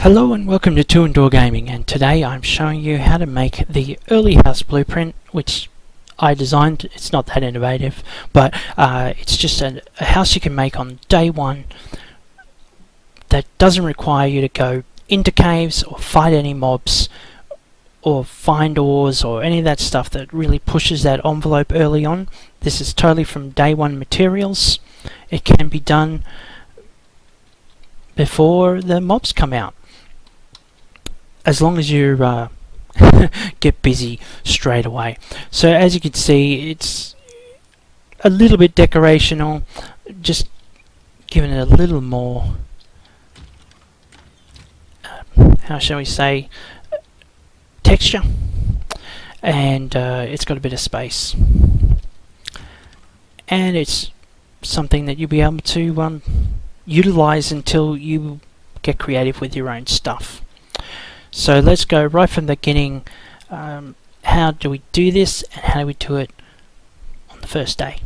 Hello and welcome to Two and Door Gaming, and today I'm showing you how to make the early house blueprint, which I designed. It's not that innovative, but it's just a house you can make on day one that doesn't require you to go into caves or fight any mobs or find ores or any of that stuff that really pushes that envelope early on. This is totally from day one materials. It can be done before the mobs come out, as long as you get busy straight away. So as you can see, it's a little bit decorational, just giving it a little more, how shall we say, texture, and it's got a bit of space, and it's something that you'll be able to utilize until you get creative with your own stuff. So let's go right from the beginning. How do we do this, and how do we do it on the first day?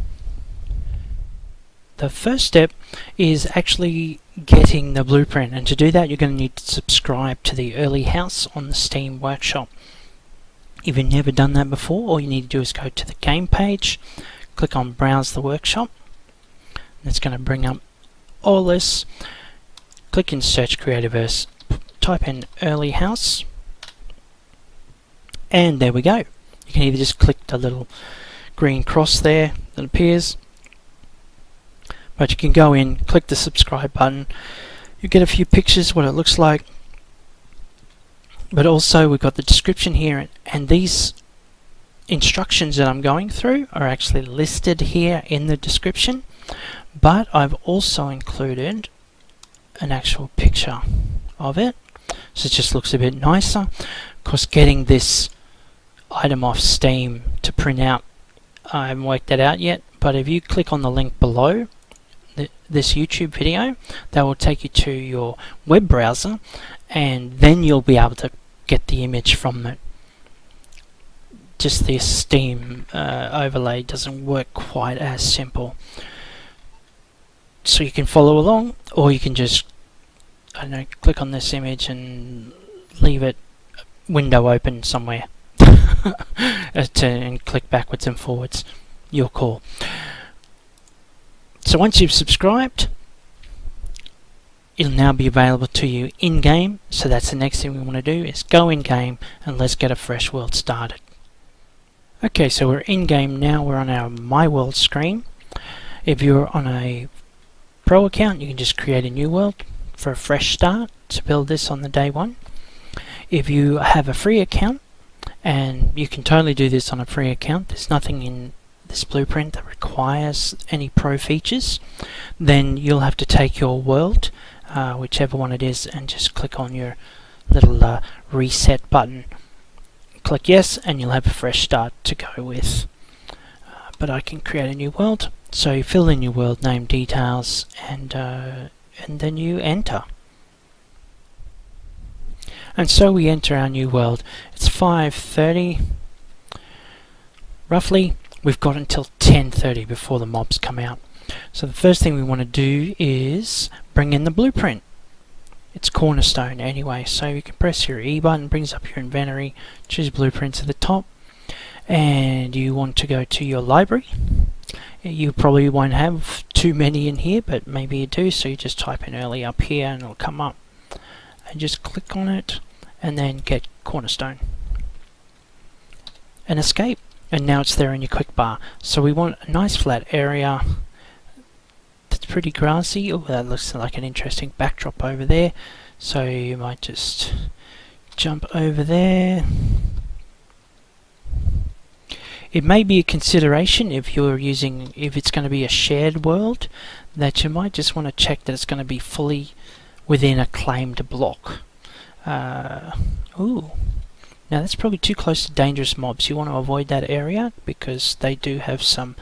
The first step is actually getting the blueprint, and to do that you're going to need to subscribe to the early house on the Steam Workshop. If you've never done that before, all you need to do is go to the game page, click on Browse the Workshop, and it's going to bring up all this. Click in Search Creativerse, type in early house, and there we go. You can either just click the little green cross there that appears, but you can go in, click the subscribe button. You get a few pictures what it looks like, but also we've got the description here, and these instructions that I'm going through are actually listed here in the description, but I've also included an actual picture of it, so it just looks a bit nicer. Of course, getting this item off Steam to print out, I haven't worked that out yet, but if you click on the link below this YouTube video, that will take you to your web browser, and then you'll be able to get the image from it. Just the Steam overlay doesn't work quite as simple, so you can follow along, or you can just, I don't know, click on this image and leave it window open somewhere and click backwards and forwards. Your call. So once you've subscribed, it'll now be available to you in game. So that's the next thing we want to do, is go in game and let's get a fresh world started. Okay, so we're in game now. We're on our My World screen. If you're on a pro account, you can just create a new world for a fresh start to build this on the day one. If you have a free account, and you can totally do this on a free account, there's nothing in this blueprint that requires any pro features, then you'll have to take your world, whichever one it is, and just click on your little reset button. Click yes, and you'll have a fresh start to go with. But I can create a new world, so you fill in your world name details, and then you enter. And so we enter our new world. It's 5:30 roughly. We've got until 10:30 before the mobs come out. So the first thing we want to do is bring in the blueprint. It's cornerstone anyway, so you can press your E button, brings up your inventory, choose blueprints at the top, and you want to go to your library. You probably won't have too many in here, but maybe you do, so you just type in early up here and it'll come up, and just click on it and then get cornerstone and escape, and now it's there in your quick bar. So we want a nice flat area that's pretty grassy. Oh, that looks like an interesting backdrop over there, so you might just jump over there. It may be a consideration if you're using, if it's going to be a shared world, that you might just want to check that it's going to be fully within a claimed block. Ooh, now that's probably too close to dangerous mobs. You want to avoid that area because they do have some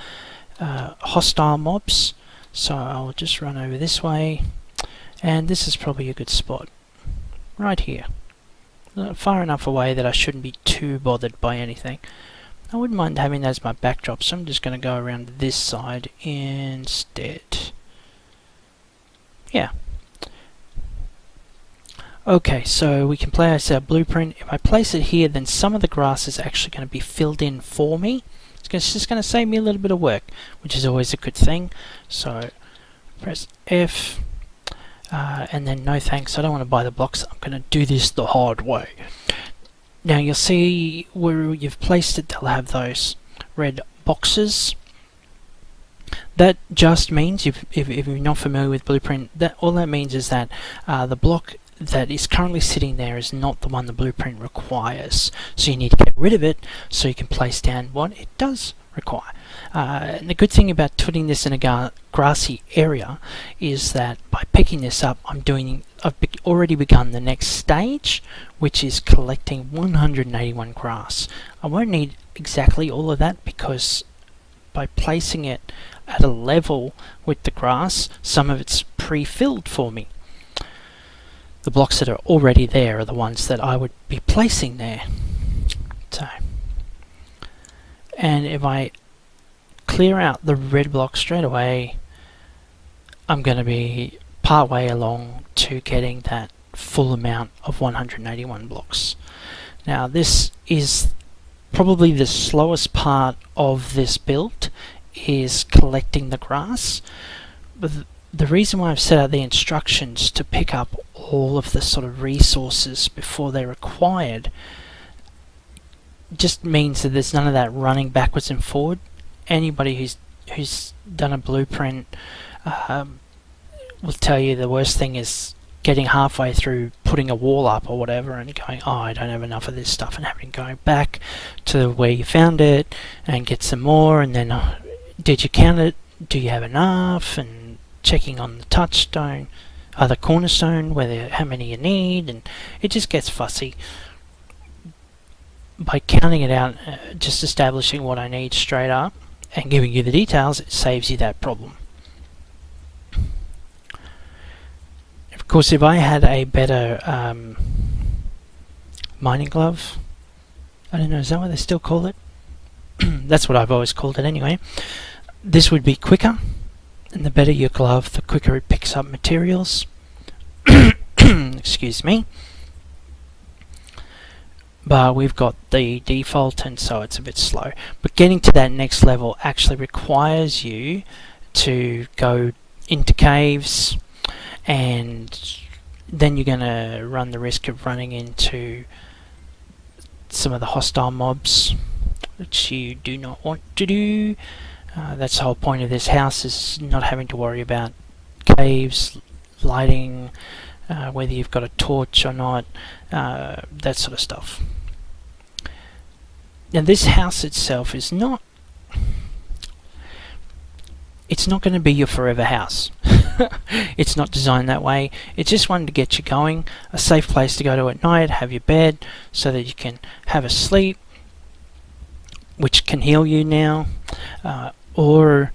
hostile mobs. So I'll just run over this way, and this is probably a good spot right here, far enough away that I shouldn't be too bothered by anything. I wouldn't mind having that as my backdrop, so I'm just going to go around this side instead. Yeah. Okay, so we can place our blueprint. If I place it here, then some of the grass is actually going to be filled in for me. It's just going to save me a little bit of work, which is always a good thing. So press F, and then no thanks, I don't want to buy the blocks. I'm going to do this the hard way. Now you'll see where you've placed it, they'll have those red boxes. That just means, if you're not familiar with Blueprint, that all that means is that the block that is currently sitting there is not the one the Blueprint requires. So you need to get rid of it so you can place down what it does require. And the good thing about putting this in a grassy area is that by picking this up, I've already begun the next stage, which is collecting 181 grass. I won't need exactly all of that because by placing it at a level with the grass, some of it's pre-filled for me. The blocks that are already there are the ones that I would be placing there. So, and if I clear out the red block straight away, I'm going to be part way along to getting that full amount of 181 blocks. Now this is probably the slowest part of this build, is collecting the grass. But the reason why I've set out the instructions to pick up all of the sort of resources before they're required just means that there's none of that running backwards and forward. Anybody who's done a blueprint will tell you the worst thing is getting halfway through putting a wall up or whatever and going, oh, I don't have enough of this stuff, and having to go back to where you found it and get some more, and then did you count it, do you have enough, and checking on the touchstone, the cornerstone, how many you need, and it just gets fussy. By counting it out, just establishing what I need straight up and giving you the details, it saves you that problem. Of course, if I had a better mining glove, I don't know, is that what they still call it? That's what I've always called it anyway. This would be quicker, and the better your glove, the quicker it picks up materials. Excuse me. But we've got the default, and so it's a bit slow. But getting to that next level actually requires you to go into caves, and then you're going to run the risk of running into some of the hostile mobs, which you do not want to do. That's the whole point of this house, is not having to worry about caves, lighting, whether you've got a torch or not, that sort of stuff. Now this house itself is not, it's not going to be your forever house. It's not designed that way. It's just one to get you going, a safe place to go to at night, have your bed so that you can have a sleep, which can heal you now, or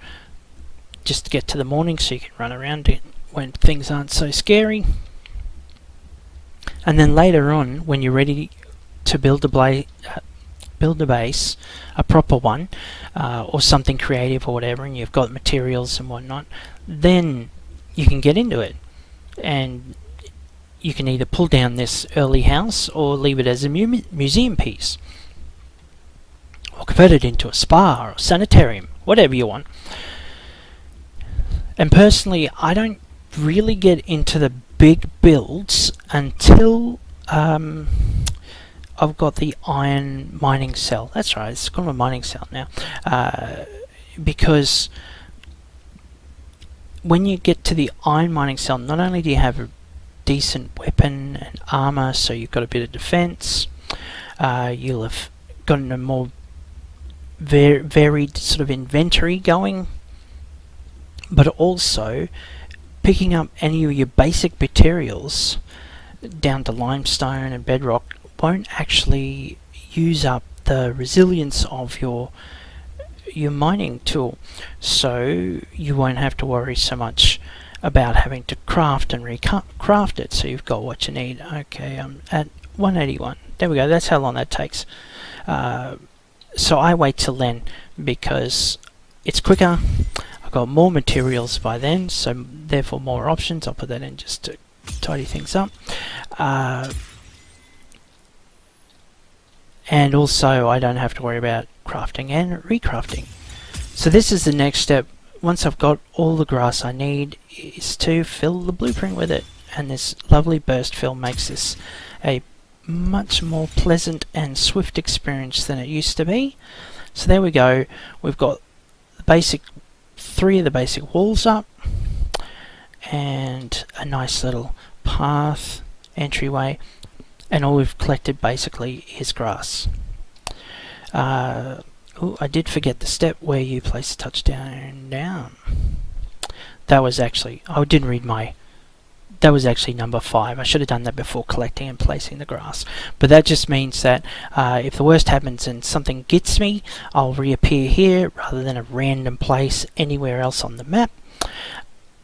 just to get to the morning so you can run around it when things aren't so scary. And then later on, when you're ready to build a base, a proper one, or something creative or whatever, and you've got materials and whatnot, then you can get into it. And you can either pull down this early house or leave it as a museum piece, or convert it into a spa or a sanitarium, whatever you want. And personally, I don't really get into the big builds until I've got the iron mining cell. That's right, it's called a mining cell now, because when you get to the iron mining cell, not only do you have a decent weapon and armor, so you've got a bit of defense, you'll have gotten a more varied sort of inventory going, but also picking up any of your basic materials down to limestone and bedrock won't actually use up the resilience of your mining tool, so you won't have to worry so much about having to craft and recraft it. So you've got what you need. Okay, I'm at 181. There we go. That's how long that takes. So I wait till then because it's quicker. I've got more materials by then, so therefore more options. I'll put that in just to tidy things up. And also I don't have to worry about crafting and recrafting. So this is the next step. Once I've got all the grass I need, is to fill the blueprint with it, and this lovely burst fill makes this a much more pleasant and swift experience than it used to be. So there we go, we've got the basic 3 of the basic walls up and a nice little path entryway, and all we've collected basically is grass. Oh, I did forget the step where you place the touchdown down. That was actually, I didn't read my, that was actually number 5. I should have done that before collecting and placing the grass. But that just means that if the worst happens and something gets me, I'll reappear here rather than a random place anywhere else on the map.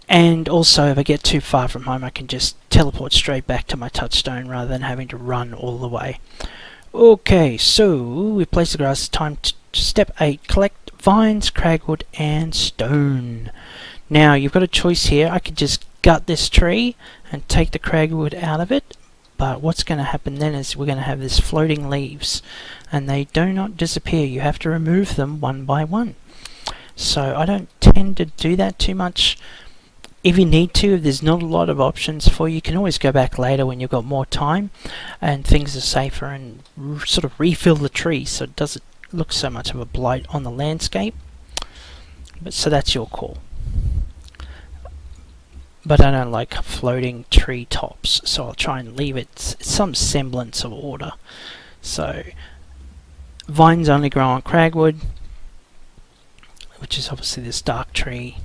And also, if I get too far from home, I can just teleport straight back to my touchstone rather than having to run all the way. Okay, so we place the grass. Time to step 8, collect vines, cragwood and stone. Now you've got a choice here. I could just gut this tree and take the cragwood out of it, but what's going to happen then is we're going to have this floating leaves, and they do not disappear. You have to remove them one by one. So I don't tend to do that too much. If you need to, if there's not a lot of options for you, you can always go back later when you've got more time and things are safer, and sort of refill the tree so it doesn't look so much of a blight on the landscape. But so that's your call. But I don't like floating tree tops, so I'll try and leave it some semblance of order. So vines only grow on cragwood, which is obviously this dark tree.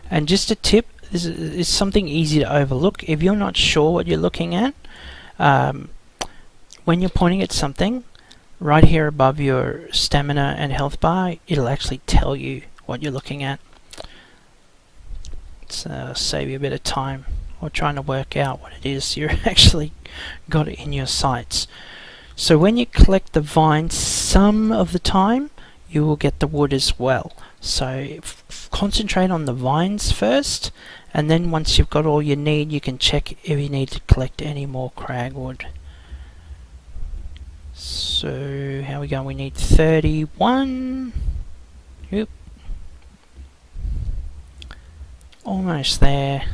And just a tip, this is something easy to overlook. If you're not sure what you're looking at, when you're pointing at something, right here above your stamina and health bar, it'll actually tell you what you're looking at. So save you a bit of time or trying to work out what it is you're actually got in your sights. So when you collect the vines, some of the time you will get the wood as well. So concentrate on the vines first, and then once you've got all you need, you can check if you need to collect any more cragwood. So how we go? We need 31. Yep. Almost there.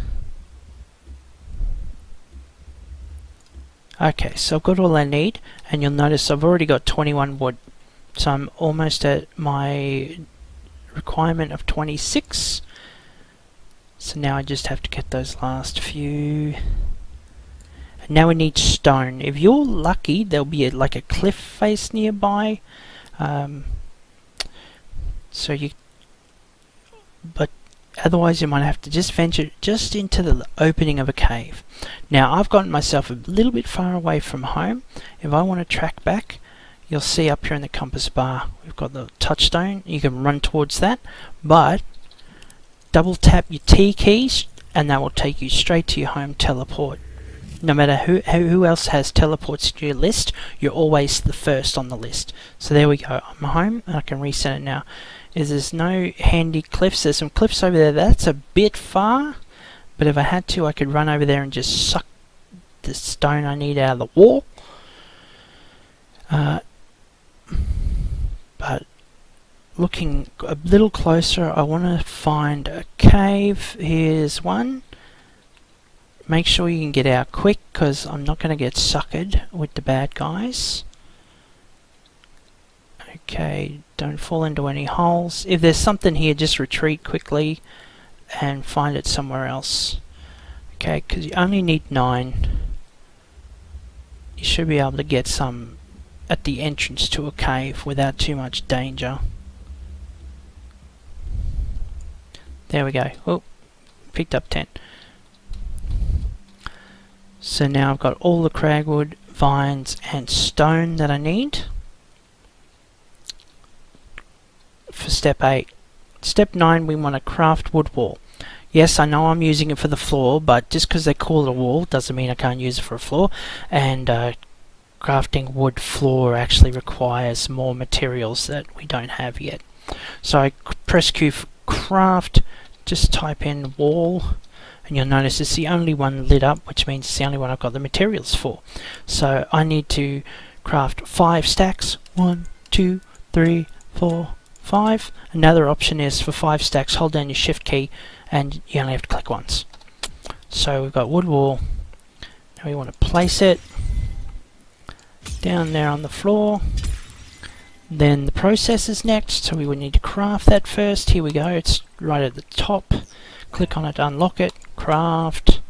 Okay, so I've got all I need, and you'll notice I've already got 21 wood. So I'm almost at my requirement of 26. So now I just have to get those last few. And now we need stone. If you're lucky, there'll be like a cliff face nearby. But otherwise you might have to just venture just into the opening of a cave. Now I've gotten myself a little bit far away from home. If I want to track back, you'll see up here in the compass bar we've got the touchstone. You can run towards that, but double tap your T keys and that will take you straight to your home teleport. No matter who else has teleports to your list, you're always the first on the list. So there we go, I'm home and I can reset it now. There's no handy cliffs. There's some cliffs over there. That's a bit far, but if I had to, I could run over there and just suck the stone I need out of the wall. But looking a little closer, I want to find a cave. Here's one. Make sure you can get out quick, because I'm not going to get suckered with the bad guys. Okay, don't fall into any holes. If there's something here, just retreat quickly and find it somewhere else. Okay, because you only need 9. You should be able to get some at the entrance to a cave without too much danger. There we go. Oh, picked up 10. So now I've got all the cragwood, vines and stone that I need for step 8. Step 9, we want to craft wood wall. Yes, I know I'm using it for the floor, but just because they call it a wall doesn't mean I can't use it for a floor. And crafting wood floor actually requires more materials that we don't have yet. So I press Q for craft, just type in wall, and and you'll notice it's the only one lit up, which means it's the only one I've got the materials for. So I need to craft 5 stacks. 1, 2, 3, 4, 5. Another option is for 5 stacks, hold down your shift key and you only have to click once. So we've got wood wall. Now we want to place it down there on the floor. Then the process is next, so we would need to craft that first. Here we go, it's right at the top. Click on it to unlock it, craft,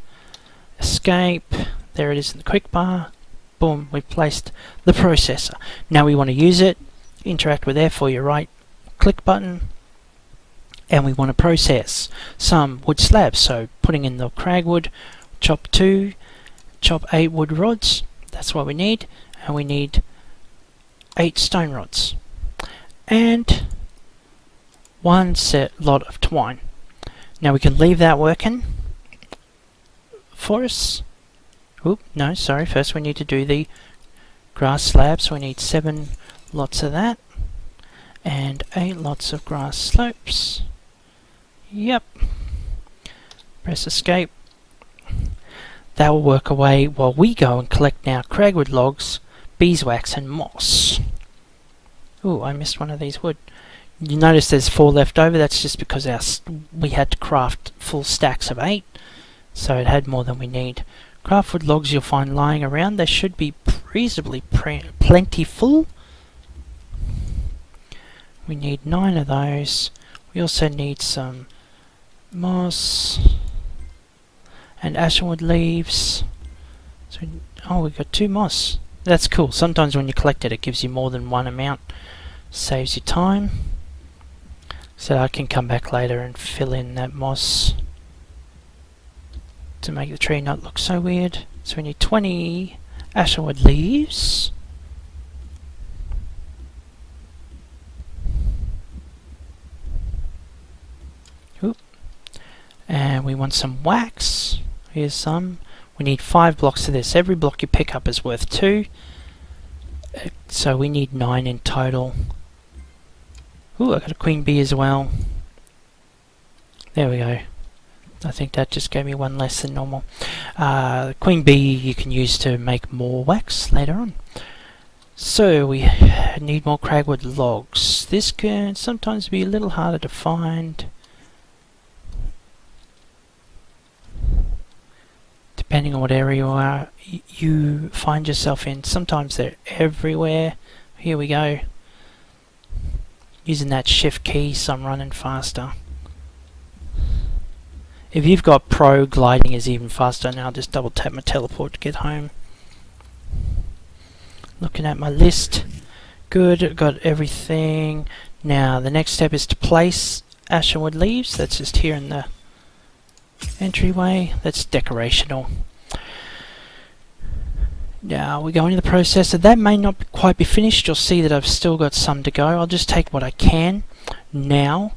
escape, there it is in the quick bar. Boom, we've placed the processor. Now we want to use it, interact with F or your right click button, and we want to process some wood slabs. So putting in the cragwood, chop 2, chop 8 wood rods, that's what we need, and we need 8 stone rods and 1 lot of twine. Now we can leave that working for us. Oop, no, sorry, first we need to do the grass slabs, so we need 7 lots of that and 8 lots of grass slopes. Yep. Press escape. That will work away while we go and collect now cragwood logs, beeswax and moss. Ooh, I missed one of these wood. You notice there's 4 left over. That's just because we had to craft full stacks of 8, so it had more than we need. Craft wood logs you'll find lying around. They should be reasonably plentiful. We need 9 of those. We also need some moss and ashenwood leaves. So, oh, we've got 2 moss. That's cool. Sometimes when you collect it, it gives you more than one amount. Saves you time. So I can come back later and fill in that moss to make the tree not look so weird. So we need 20 ashenwood leaves. Oop. And we want some wax. Here's some. We need 5 blocks of this. Every block you pick up is worth 2. So we need 9 in total. Ooh, I got a queen bee as well. There we go. I think that just gave me 1 less than normal. Queen bee you can use to make more wax later on. So we need more cragwood logs. This can sometimes be a little harder to find, depending on what area you find yourself in. Sometimes they're everywhere. Here we go. Using that shift key, so I'm running faster. If you've got pro, gliding is even faster. Now I'll just double tap my teleport to get home. Looking at my list. Good, got everything. Now the next step is to place ashenwood leaves. That's just here in the entryway. That's decorational. Now we go into the processor. That may not quite be finished. You'll see that I've still got some to go. I'll just take what I can. Now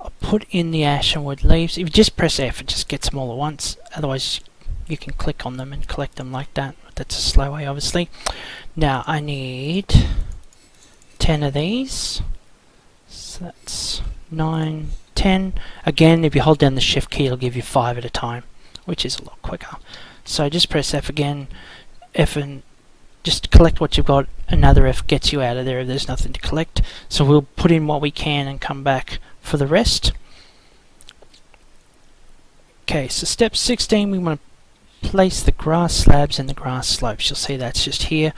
I'll put in the ashenwood leaves. If you just press F, it just gets them all at once. Otherwise you can click on them and collect them like that. That's a slow way, obviously. Now I need 10 of these. So that's 9, 10. Again, if you hold down the shift key, it'll give you 5 at a time, which is a lot quicker. So just press F again. F and just collect what you've got. Another F gets you out of there if there's nothing to collect. So we'll put in what we can and come back for the rest. Okay, so step 16, we want to place the grass slabs and the grass slopes. You'll see that's just here.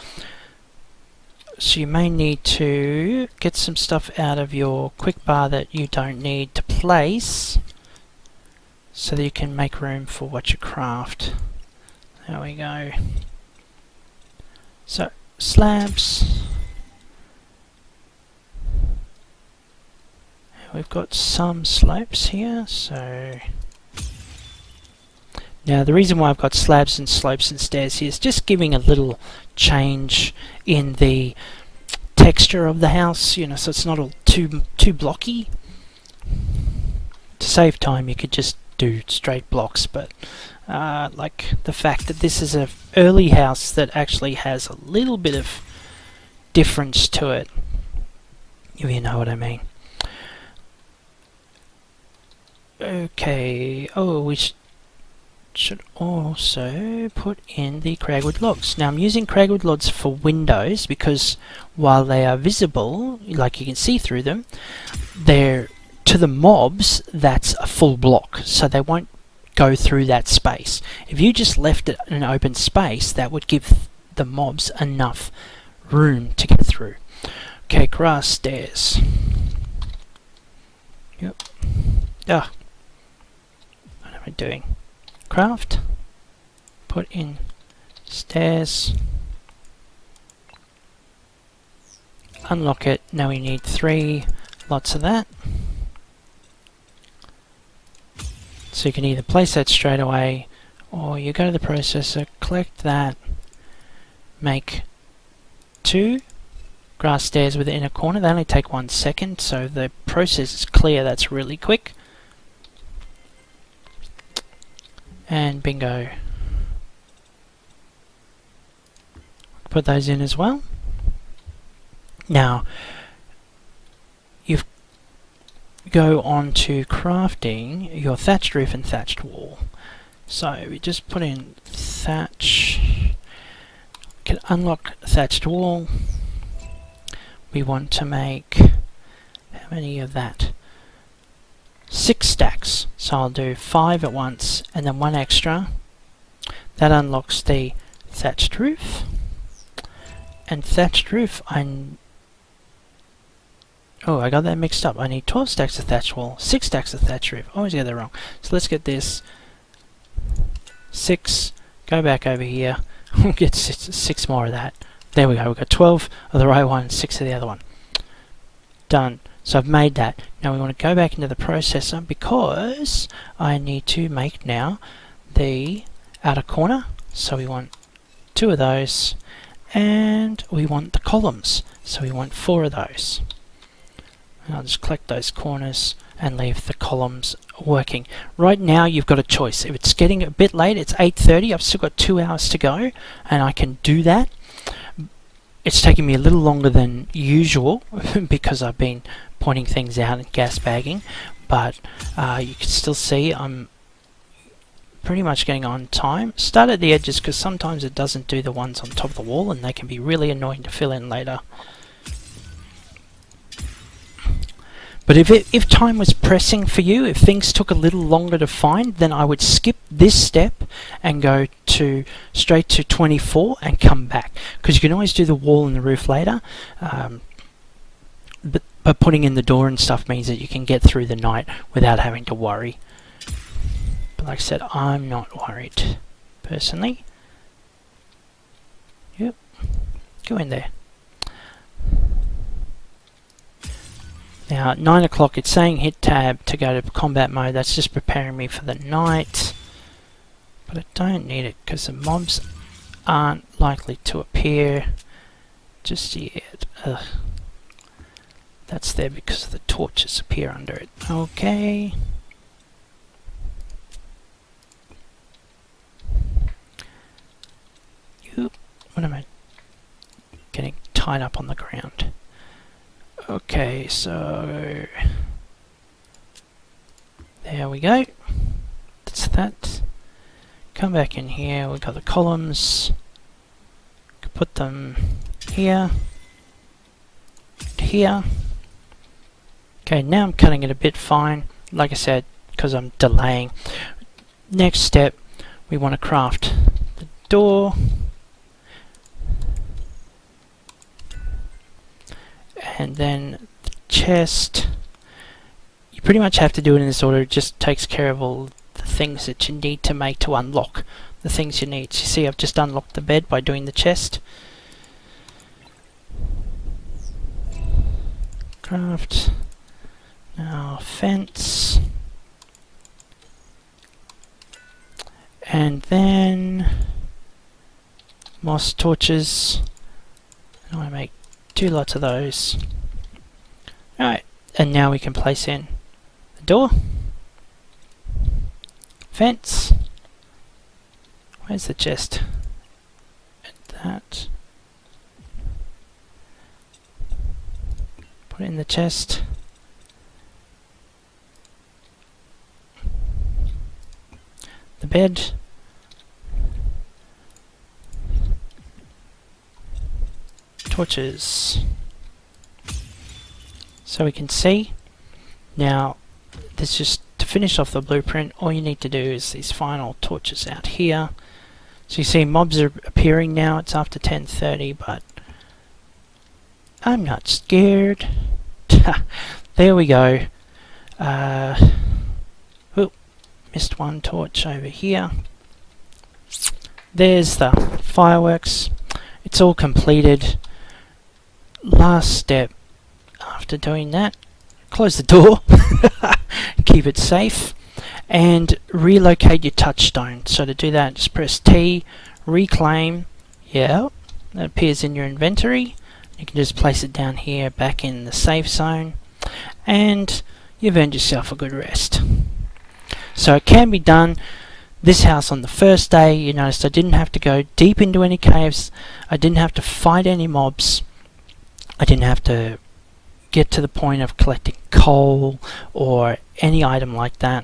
So you may need to get some stuff out of your quick bar that you don't need to place, so that you can make room for what you craft. There we go. So, slabs. We've got some slopes here, so... Now the reason why I've got slabs and slopes and stairs here is just giving a little change in the texture of the house, you know, so it's not all too blocky. To save time you could just do straight blocks, but like the fact that this is an early house that actually has a little bit of difference to it, if you know what I mean. Okay, oh, should also put in the Cragwood logs. Now I'm using Cragwood logs for Windows because while they are visible, like you can see through them, they're to the mobs, that's a full block, so they won't go through that space. If you just left it in an open space, that would give the mobs enough room to get through. Okay, grass stairs. Yep. Ah. What am I doing? Craft. Put in stairs. Unlock it. Now we need 3 lots of that. So you can either place that straight away, or you go to the processor, collect that, make 2 grass stairs with the inner corner. They only take 1 second, so the process is clear. That's really quick. And bingo. Put those in as well. Now, go on to crafting your thatched roof and thatched wall. So we just put in thatch. We can unlock thatched wall. We want to make, how many of that? 6 stacks. So I'll do 5 at once and then 1 extra. That unlocks the thatched roof. And thatched roof, oh, I got that mixed up. I need 12 stacks of thatch wall, 6 stacks of thatch roof. Always get that wrong. So let's get this 6. Go back over here. We'll get 6 more of that. There we go. We've got 12 of the right one, 6 of the other one. Done. So I've made that. Now we want to go back into the processor because I need to make now the outer corner. So we want 2 of those, and we want the columns. So we want 4 of those. And I'll just collect those corners and leave the columns working. Right now you've got a choice. If it's getting a bit late, it's 8:30, I've still got 2 hours to go and I can do that. It's taking me a little longer than usual because I've been pointing things out and gas bagging, but you can still see I'm pretty much getting on time. Start at the edges because sometimes it doesn't do the ones on top of the wall and they can be really annoying to fill in later. But if time was pressing for you, if things took a little longer to find, then I would skip this step and go straight to 24 and come back. Because you can always do the wall and the roof later. But putting in the door and stuff means that you can get through the night without having to worry. But like I said, I'm not worried, personally. Yep, go in there. Now at 9 o'clock it's saying hit tab to go to combat mode. That's just preparing me for the night. But I don't need it because the mobs aren't likely to appear just yet. Ugh. That's there because the torches appear under it. Okay. What am I getting tied up on the ground? Okay, so there we go. That's that. Come back in here. We've got the columns. Put them here. Here. Okay, now I'm cutting it a bit fine. Like I said, because I'm delaying. Next step, we want to craft the door. And then the chest. You pretty much have to do it in this order. It just takes care of all the things that you need to make to unlock the things you need. So you see I've just unlocked the bed by doing the chest. Craft. Now fence. And then moss torches. I want to make 2 lots of those. Alright, and now we can place in the door. Fence. Where's the chest? And that. Put it in the chest. The bed. torches. So we can see now. This just to finish off the blueprint. All you need to do is these final torches out here. So you see mobs are appearing now. It's after 10:30, but I'm not scared. There we go. Oh, missed one torch over here. There's the fireworks. It's all completed. Last step after doing that, close the door, keep it safe, and relocate your touchstone. So to do that, just press T, reclaim. Yeah, that appears in your inventory. You can just place it down here back in the safe zone, and you've earned yourself a good rest. So it can be done. This house on the first day, you noticed I didn't have to go deep into any caves. I didn't have to fight any mobs. I didn't have to get to the point of collecting coal or any item like that.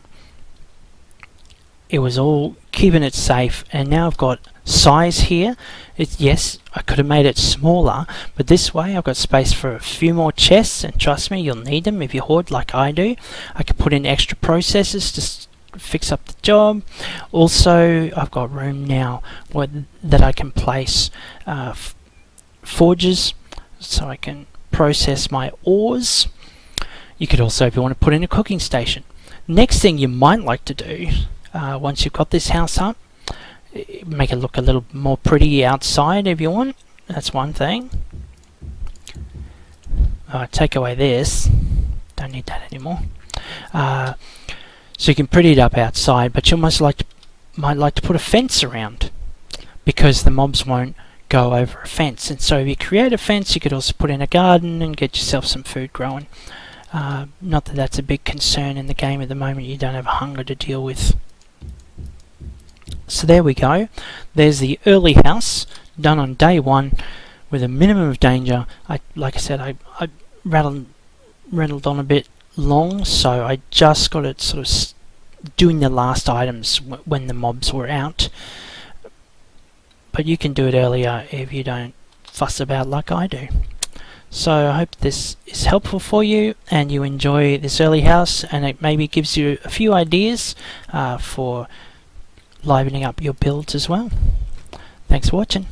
It was all keeping it safe, and now I've got size here. Yes, I could have made it smaller, but this way I've got space for a few more chests, and trust me, you'll need them if you hoard like I do. I can put in extra processes to fix up the job. Also, I've got room now that I can place forges, so I can process my ores. You could also, if you want to, put in a cooking station. Next thing you might like to do, once you've got this house up, make it look a little more pretty outside if you want. That's one thing. Take away this. Don't need that anymore. So you can pretty it up outside, but you might like to put a fence around, because the mobs won't go over a fence. And so if you create a fence, you could also put in a garden and get yourself some food growing. Not that that's a big concern in the game at the moment. You don't have hunger to deal with. So there we go. There's the early house done on day one with a minimum of danger. Like I said, I rattled on a bit long, so I just got it sort of doing the last items when the mobs were out. But you can do it earlier if you don't fuss about like I do. So I hope this is helpful for you and you enjoy this early house, and it maybe gives you a few ideas for livening up your builds as well. Thanks for watching.